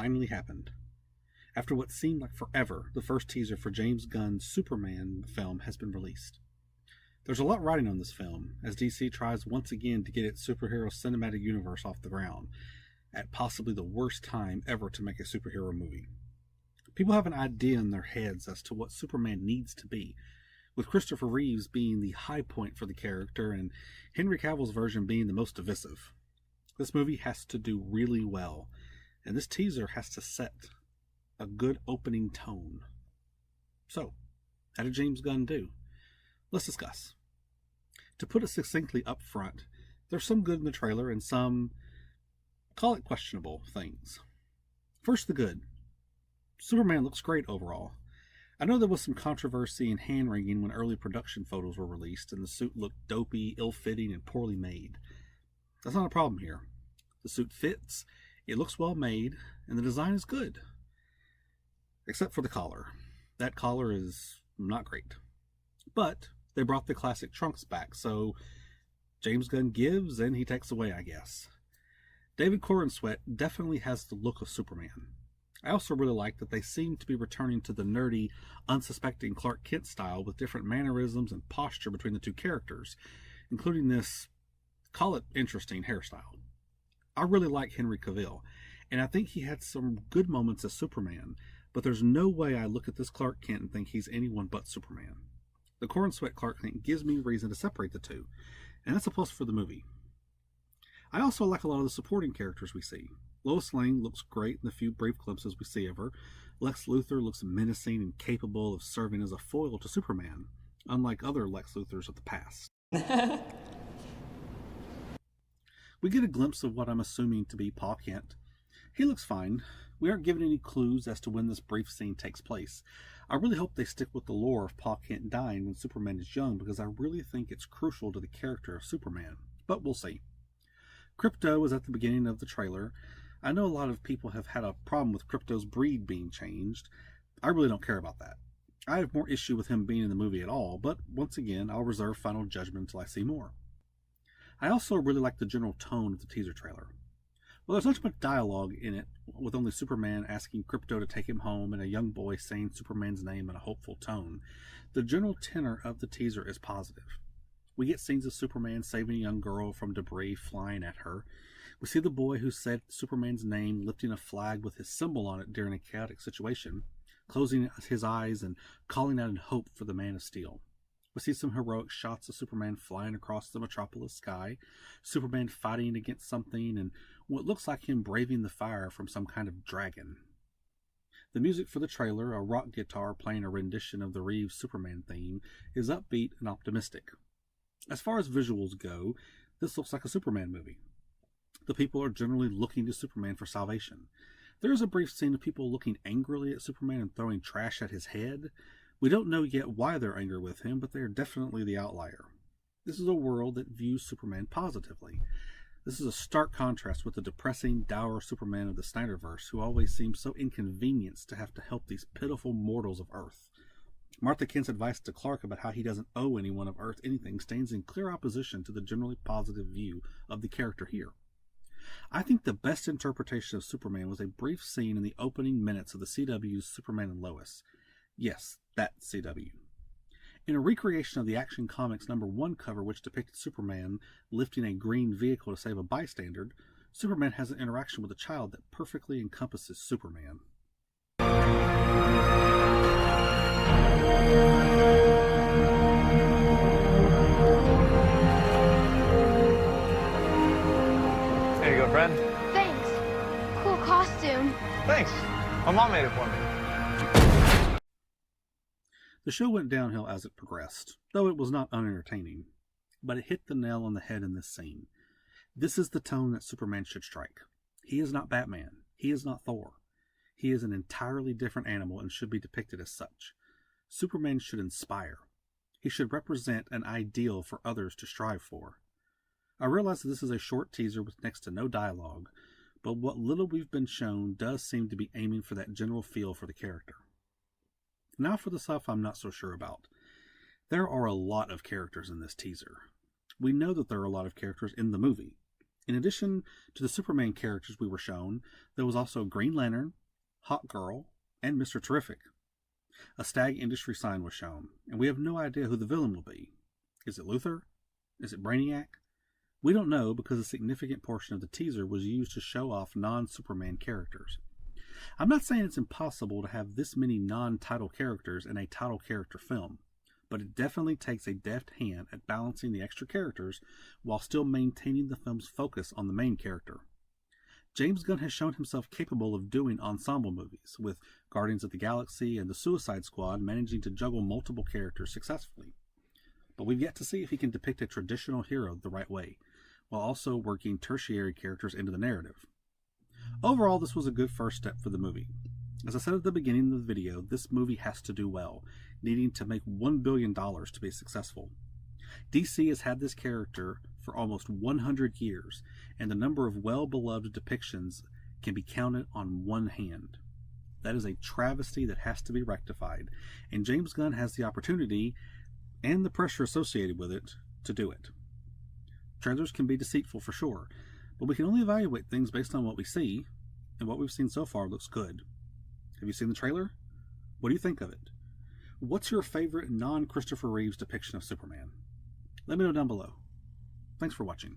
finally happened. After what seemed like forever, the first teaser for James Gunn's Superman film has been released. There's a lot riding on this film, as DC tries once again to get its superhero cinematic universe off the ground, at possibly the worst time ever to make a superhero movie. People have an idea in their heads as to what Superman needs to be, with Christopher Reeves being the high point for the character and Henry Cavill's version being the most divisive. This movie has to do really well, and this teaser has to set a good opening tone. So, how did James Gunn do? Let's discuss. To put it succinctly up front, there's some good in the trailer and some, call it questionable, things. First, the good. Superman looks great overall. I know there was some controversy and hand-wringing when early production photos were released and the suit looked dopey, ill-fitting, and poorly made. That's not a problem here. The suit fits, it looks well made, and the design is good. Except for the collar. That collar is not great. But they brought the classic trunks back, so James Gunn gives and he takes away, I guess. David Corenswet definitely has the look of Superman. I also really like that they seem to be returning to the nerdy, unsuspecting Clark Kent style with different mannerisms and posture between the two characters, including this, call it interesting, hairstyle. I really like Henry Cavill, and I think he had some good moments as Superman, but there's no way I look at this Clark Kent and think he's anyone but Superman. The Corenswet Clark Kent gives me reason to separate the two, and that's a plus for the movie. I also like a lot of the supporting characters we see. Lois Lane looks great in the few brief glimpses we see of her. Lex Luthor looks menacing and capable of serving as a foil to Superman, unlike other Lex Luthors of the past. We get a glimpse of what I'm assuming to be Pa Kent. He looks fine. We aren't given any clues as to when this brief scene takes place. I really hope they stick with the lore of Pa Kent dying when Superman is young, because I really think it's crucial to the character of Superman. But we'll see. Krypto was at the beginning of the trailer. I know a lot of people have had a problem with Krypto's breed being changed. I really don't care about that. I have more issue with him being in the movie at all, but once again, I'll reserve final judgment until I see more. I also really like the general tone of the teaser trailer. Well, there's not much dialogue in it, with only Superman asking Krypto to take him home and a young boy saying Superman's name in a hopeful tone. The general tenor of the teaser is positive. We get scenes of Superman saving a young girl from debris flying at her. We see the boy who said Superman's name lifting a flag with his symbol on it during a chaotic situation, closing his eyes and calling out in hope for the Man of Steel. We see some heroic shots of Superman flying across the metropolis sky, Superman fighting against something, and what looks like him braving the fire from some kind of dragon. The music for the trailer, a rock guitar playing a rendition of the Reeves Superman theme, is upbeat and optimistic. As far as visuals go, this looks like a Superman movie. The people are generally looking to Superman for salvation. There is a brief scene of people looking angrily at Superman and throwing trash at his head. We don't know yet why they're angry with him, but they are definitely the outlier. This is a world that views Superman positively. This is a stark contrast with the depressing, dour Superman of the Snyderverse, who always seems so inconvenienced to have to help these pitiful mortals of Earth. Martha Kent's advice to Clark about how he doesn't owe anyone of Earth anything stands in clear opposition to the generally positive view of the character here. I think the best interpretation of Superman was a brief scene in the opening minutes of the CW's Superman and Lois. Yes, that CW. In a recreation of the Action Comics #1 cover, which depicted Superman lifting a green vehicle to save a bystander, Superman has an interaction with a child that perfectly encompasses Superman. Here you go, friend. Thanks. Cool costume. Thanks. My mom made it for me. The show went downhill as it progressed, though it was not unentertaining. But it hit the nail on the head in this scene. This is the tone that Superman should strike. He is not Batman. He is not Thor. He is an entirely different animal and should be depicted as such. Superman should inspire. He should represent an ideal for others to strive for. I realize that this is a short teaser with next to no dialogue, but what little we've been shown does seem to be aiming for that general feel for the character. Now for the stuff I'm not so sure about. There are a lot of characters in this teaser. We know that there are a lot of characters in the movie. In addition to the Superman characters we were shown, there was also Green Lantern, Hawk Girl, and Mr. Terrific. A STAG industry sign was shown, and we have no idea who the villain will be. Is it Luthor? Is it Brainiac? We don't know because a significant portion of the teaser was used to show off non-Superman characters. I'm not saying it's impossible to have this many non-title characters in a title character film, but it definitely takes a deft hand at balancing the extra characters while still maintaining the film's focus on the main character. James Gunn has shown himself capable of doing ensemble movies, with Guardians of the Galaxy and the Suicide Squad managing to juggle multiple characters successfully. But we've yet to see if he can depict a traditional hero the right way, while also working tertiary characters into the narrative. Overall, this was a good first step for the movie. As I said at the beginning of the video, this movie has to do well, needing to make $1 billion to be successful. DC has had this character for almost 100 years, and the number of well-beloved depictions can be counted on one hand. That is a travesty that has to be rectified, and James Gunn has the opportunity, and the pressure associated with it, to do it. Trailers can be deceitful for sure, but we can only evaluate things based on what we see, and what we've seen so far looks good. Have you seen the trailer? What do you think of it? What's your favorite non-Christopher Reeves depiction of Superman? Let me know down below. Thanks for watching.